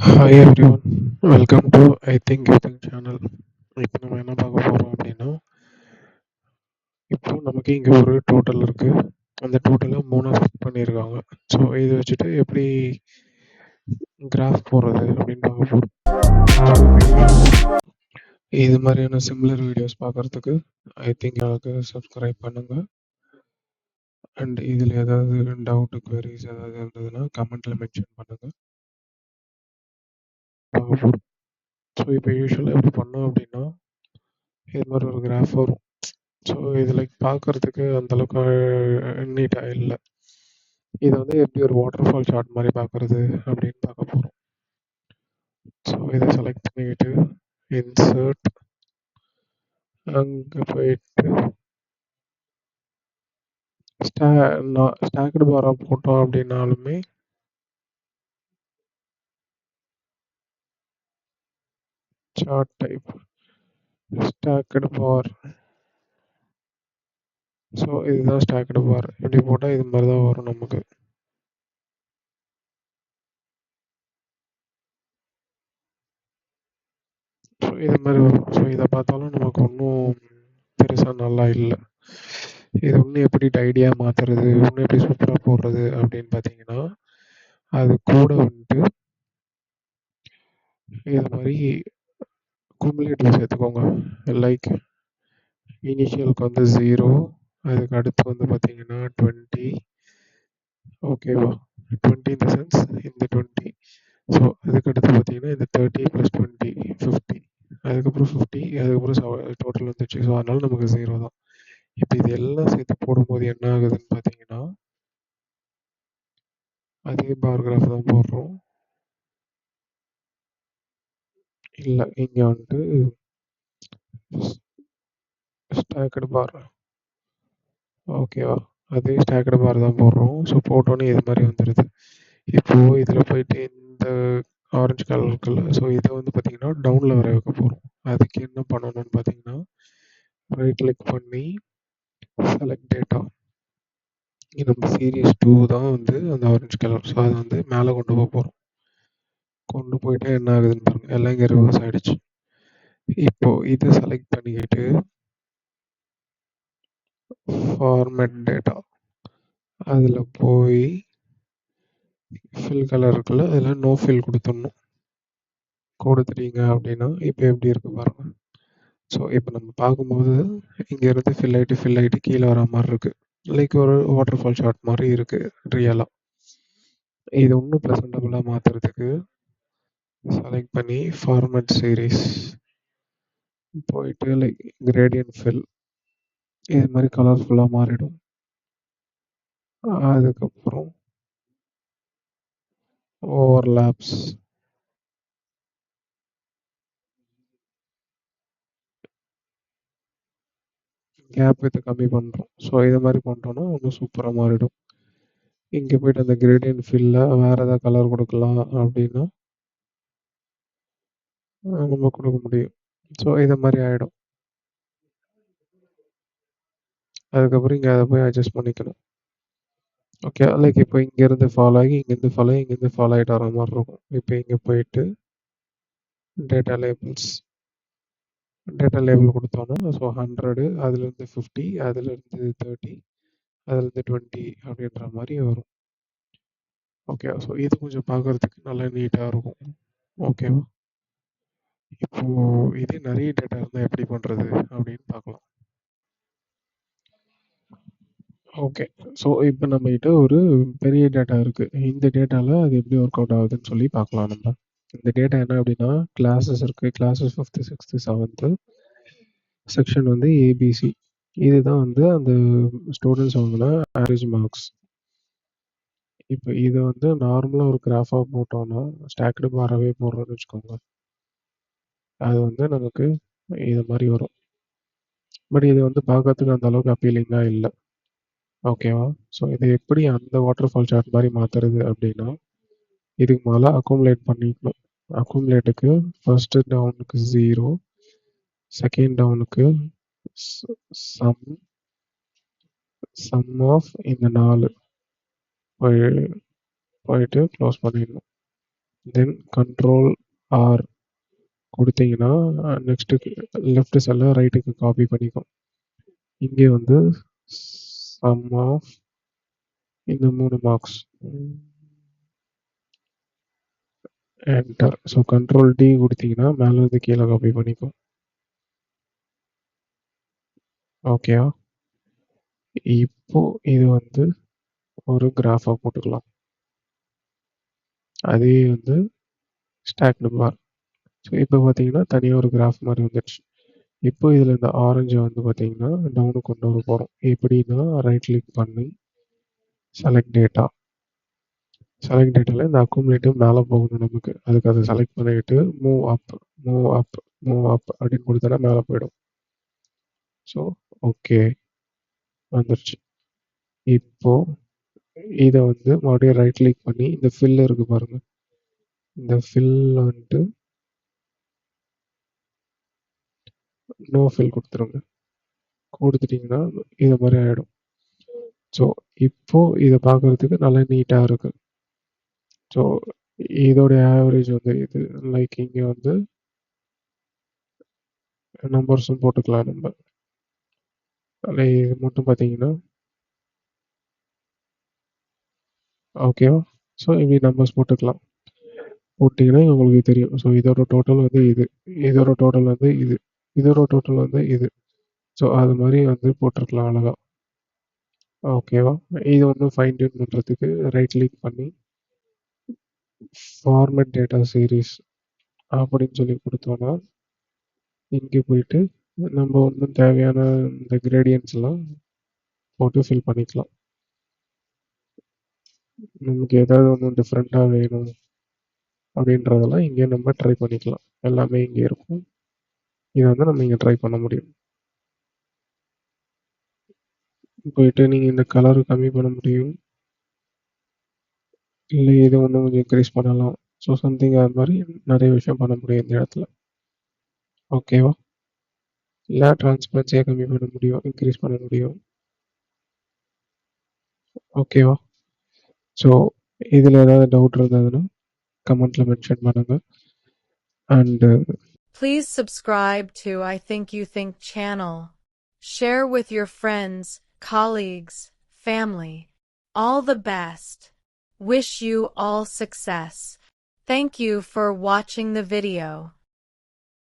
Hi everyone, welcome to I think you think channel. இப்போ நம்ம என்ன பார்க்க போகிறோம் அப்படின்னா, இப்போ நமக்கு இங்கே ஒரு டோட்டல் இருக்குது. அந்த டோட்டலை மூணாக ஸ்பிட் பண்ணியிருக்காங்க. ஸோ இதை வச்சுட்டு எப்படி கிராஃப் போடுறது அப்படின்னு பார்க்க போகிறோம். இது மாதிரியான சிமிலர் வீடியோஸ் பார்க்குறதுக்கு ஐ திங்க் எனக்கு சப்ஸ்கிரைப் பண்ணுங்கள். அண்ட் இதில் ஏதாவது டவுட் குவரிஸ் ஏதாவது இருந்ததுன்னா கமெண்ட்டில் மென்ஷன் பண்ணுங்கள். பார்க்க போகிறோம். ஸோ இப்போ யூஸ்வலாக எப்படி பண்ணோம் அப்படின்னா, இது மாதிரி ஒரு கிராஃப் வரும். ஸோ இது லைக் பார்க்கறதுக்கு அந்தளவுக்கு நீட்டாக இல்லை. இதை வந்து எப்படி ஒரு வாட்டர் ஃபால் சார்ட் மாதிரி பார்க்குறது அப்படின்னு பார்க்க போகிறோம். ஸோ இதை செலக்ட் பண்ணிக்கிட்டு இன்சர்ட், அங்கே போயிட்டு ஸ்டாக்டு பாராக போட்டோம் அப்படின்னாலுமே சார்ட் டைப் ஸ்டாக்டு பார். ஸோ இதுதான் ஸ்டாக்டு பார். இப்படி போட்டால் இது மாதிரி தான் வரும் நமக்கு. ஸோ இது மாதிரி வரும். ஸோ இதை பார்த்தாலும் நமக்கு ஒன்றும் பெருசாக நல்லா இல்லை. இது ஒன்று எப்படி டைடியாக மாற்றுறது, ஒன்று எப்படி சூப்பராக போடுறது அப்படின்னு பார்த்தீங்கன்னா, அது கூட வந்துட்டு இது மாதிரி குமுலேட்டிவ் சேர்த்துக்கோங்க. லைக் இனிஷியலுக்கு வந்து 0, அதுக்கு அடுத்து வந்து பார்த்தீங்கன்னா 20, ஓகேவா? 20 இந்த சென்ஸ் இந்த 20. ஸோ அதுக்கு அடுத்து பார்த்தீங்கன்னா இந்த 30 + 20 50, அதுக்கப்புறம் 50, அதுக்கப்புறம் டோட்டல் வந்துச்சு. ஸோ அதனால நமக்கு 0 தான். இப்போ இது எல்லாம் சேர்த்து போடும்போது என்ன ஆகுதுன்னு பார்த்தீங்கன்னா, அதே பார் கிராஃப் தான் போடுறோம். இல்லை, இங்கே வந்துட்டு ஸ்டாக்கடு பார், ஓகேவா? அதே ஸ்டாக்கடு பார் தான் போடுறோம். ஸோ போட்டோன்னே இது மாதிரி வந்துடுது. இப்போது இதில் போயிட்டு இந்த ஆரஞ்சு கலர் இருக்குல்ல, ஸோ இதை வந்து பார்த்தீங்கன்னா டவுனில் வர வைக்க போகிறோம். அதுக்கு என்ன பண்ணணும்னு பார்த்தீங்கன்னா, ரைட் கிளிக் பண்ணி செலக்ட் டேட்டா. நம்ம சீரீஸ் 2 தான் வந்து அந்த ஆரஞ்சு கலர். ஸோ அதை வந்து மேலே கொண்டு போக போகிறோம். கொண்டு போயிட்டு என்ன ஆகுதுன்னு பாருங்க, எல்லாம் இங்கே ரிவர்ஸ் ஆகிடுச்சு. இப்போ இதை செலக்ட் பண்ணிக்கிட்டு ஃபார்மேட் டேட்டா அதில் போய் ஃபில் கலர் இருக்குல்ல, அதில் நோ ஃபில் கொடுத்துடணும். கொடுத்துட்டீங்க அப்படின்னா இப்போ எப்படி இருக்கு பாருங்க. ஸோ இப்போ நம்ம பார்க்கும்போது இங்கேருந்து ஃபில் ஆகிட்டு கீழே வர மாதிரி இருக்குது. லைக் ஒரு வாட்டர் ஃபால் ஷாட் மாதிரி இருக்குது ரியலாக. இது இன்னும் ப்ரெசென்டபுளாக மாற்றுறதுக்கு செலக்ட் பண்ணி ஃபார்மேட் சீரீஸ் போயிட்டு லைக் கிரேடியன்ட் ஃபில் இது மாதிரி கலர்ஃபுல்லாக மாறிடும். அதுக்கப்புறம் ஓவர்லாப்ஸ், கேப் வித்து கம்மி பண்ணுறோம். ஸோ இது மாதிரி பண்ணுறோன்னா இன்னும் சூப்பராக மாறிடும். இங்கே போய்ட்டு அந்த கிரேடியன்ட் ஃபில்ல வேறு ஏதாவது கலர் கொடுக்கலாம் அப்படின்னா நம்ம கொடுக்க முடியும். ஸோ இது மாதிரி ஆகிடும். அதுக்கப்புறம் இங்கே அதை போய் அட்ஜஸ்ட் பண்ணிக்கணும். ஓகே, லைக் இப்போ இங்கேருந்து ஃபாலோ ஆகி இங்கேருந்து ஃபாலோ ஆகி இங்கேருந்து ஃபாலோ ஆகிட்டு வர மாதிரி இருக்கும். இப்போ இங்கே போயிட்டு டேட்டா லேபிள்ஸ், டேட்டா லேபிள் கொடுத்தோன்னா ஸோ 100, அதுலேருந்து 50, அதுலேருந்து 30, அதுலேருந்து 20 அப்படின்ற மாதிரி வரும். ஓகே, ஸோ இது கொஞ்சம் பார்க்குறதுக்கு நல்லா நீட்டாக இருக்கும். ஓகேவா? இப்போது இதே நிறைய டேட்டா இருந்தால் எப்படி பண்ணுறது அப்படின்னு பார்க்கலாம். ஓகே, ஸோ இப்போ நம்மகிட்ட ஒரு பெரிய டேட்டா இருக்குது. இந்த டேட்டாவில் அது எப்படி ஒர்க் அவுட் ஆகுதுன்னு சொல்லி பார்க்கலாம் நம்ம. இந்த டேட்டா என்ன அப்படின்னா, கிளாஸஸ் இருக்குது. Classes 5th, 6th, 7th, section வந்து ஏபிசி. இதுதான் வந்து அந்த ஸ்டூடெண்ட்ஸ் வாங்கின ஆவரேஜ் மார்க்ஸ். இப்போ இதை வந்து நார்மலாக ஒரு கிராஃபாக போட்டோன்னா, ஸ்டாக்டு பாராகவே போடுறோன்னு வச்சுக்கோங்க, அது வந்து நமக்கு இது மாதிரி வரும். பட் இது வந்து பார்க்கறதுக்கு அந்த அளவுக்கு அப்பீலிங்காக இல்லை. ஓகேவா? ஸோ இதை எப்படி அந்த வாட்டர் ஃபால் சார்ட் மாதிரி மாற்றுறது அப்படின்னா, இதுக்கு மேலே அக்குமுலேட் பண்ணிக்கணும். அக்குமுலேட்டுக்கு ஃபர்ஸ்ட் டவுனுக்கு 0, செகண்ட் டவுனுக்கு சம் ஆஃப் இந்த 4 போயிட்டு க்ளோஸ் பண்ணிடணும். தென் கண்ட்ரோல் ஆர் கொடுத்தீங்கன்னா நெக்ஸ்ட்டு லெஃப்ட் செல்ல ரைட்டுக்கு காப்பி பண்ணிக்கும். இங்கே வந்து சம் ஆஃப் இந்த 3 marks enter. So control D கொடுத்தீங்கன்னா மேலேருந்து கீழே காப்பி பண்ணிக்கும். ஓகேவா? இப்போ இது வந்து ஒரு கிராஃபாக போட்டுக்கலாம். அதே வந்து ஸ்டாக்டு பார். ஸோ இப்போ பார்த்தீங்கன்னா தனியாக ஒரு கிராஃப் மாதிரி வந்துடுச்சு. இப்போ இதில் இந்த ஆரஞ்சை வந்து பார்த்தீங்கன்னா டவுனு கொண்டு வர போகிறோம். எப்படின்னா ரைட் கிளிக் பண்ணி செலக்ட் டேட்டா. செலக்ட் டேட்டாவில் இந்த அக்குமுலேட்டிவ் மேலே போகணும் நமக்கு. அதுக்கு அதை செலக்ட் பண்ணிவிட்டு move up move up move up அப்படின்னு கொடுத்தனா மேலே போயிடும். ஸோ ஓகே வந்துருச்சு. இப்போ இதை வந்து மறுபடியும் ரைட் கிளிக் பண்ணி இந்த ஃபில் இருக்குது பாருங்கள். இந்த ஃபில் வந்துட்டு நோ ஃபில் கொடுத்துருங்க. கொடுத்துட்டிங்கன்னா இது மாதிரி ஆகிடும். ஸோ இப்போ இதை பார்க்குறதுக்கு நல்லா நீட்டாக இருக்குது. ஸோ இதோடைய ஆவரேஜ் வந்து இது லைக் இங்கே வந்து நம்பர்ஸும் போட்டுக்கலாம் நம்ம. அதில் இது மட்டும் பார்த்தீங்கன்னா ஓகேவா? ஸோ இப்படி நம்பர்ஸ் போட்டுக்கலாம். போட்டிங்கன்னா உங்களுக்கு தெரியும். ஸோ இதோட டோட்டல் வந்து இது, இதோட டோட்டல் வந்து இது, இதோட டோட்டல் வந்து இது. ஸோ அது மாதிரி வந்து போட்டிருக்கலாம் அழகா. ஓகேவா? இது வந்து ஃபைன் டியூன் பண்ணுறதுக்கு ரைட் கிளிக் பண்ணி ஃபார்மேட் டேட்டா சீரீஸ் அப்படின்னு சொல்லி கொடுத்தோன்னா இங்கே போயிட்டு நம்ம ஒன்றும் தேவையான இந்த கிரேடியன்ஸ்லாம் போட்டு ஃபில் பண்ணிக்கலாம். நமக்கு ஏதாவது ஒன்று டிஃப்ரெண்ட்டாக வேணும் அப்படின்றதெல்லாம் இங்கே நம்ம ட்ரை பண்ணிக்கலாம். எல்லாமே இங்கே இருக்கும். இதை வந்து நம்ம இங்கே ட்ரை பண்ண முடியும். போயிட்டு நீங்கள் இந்த கலர் கம்மி பண்ண முடியும், இல்லை இதை ஒன்று கொஞ்சம் இன்க்ரீஸ் பண்ணலாம். ஸோ சம்திங் அது மாதிரி நிறைய விஷயம் பண்ண முடியும் இந்த இடத்துல. ஓகேவா? இல்லை டிரான்ஸ்பரன்சியை கம்மி பண்ண முடியும், இன்க்ரீஸ் பண்ண முடியும். ஓகேவா? ஸோ இதில் ஏதாவது டவுட் இருந்ததுன்னா கமெண்ட்டில் மென்ஷன் பண்ணுங்கள். And Please subscribe to I Think You Think channel. Share with your friends, colleagues, family. All the best. Wish you all success. Thank you for watching the video.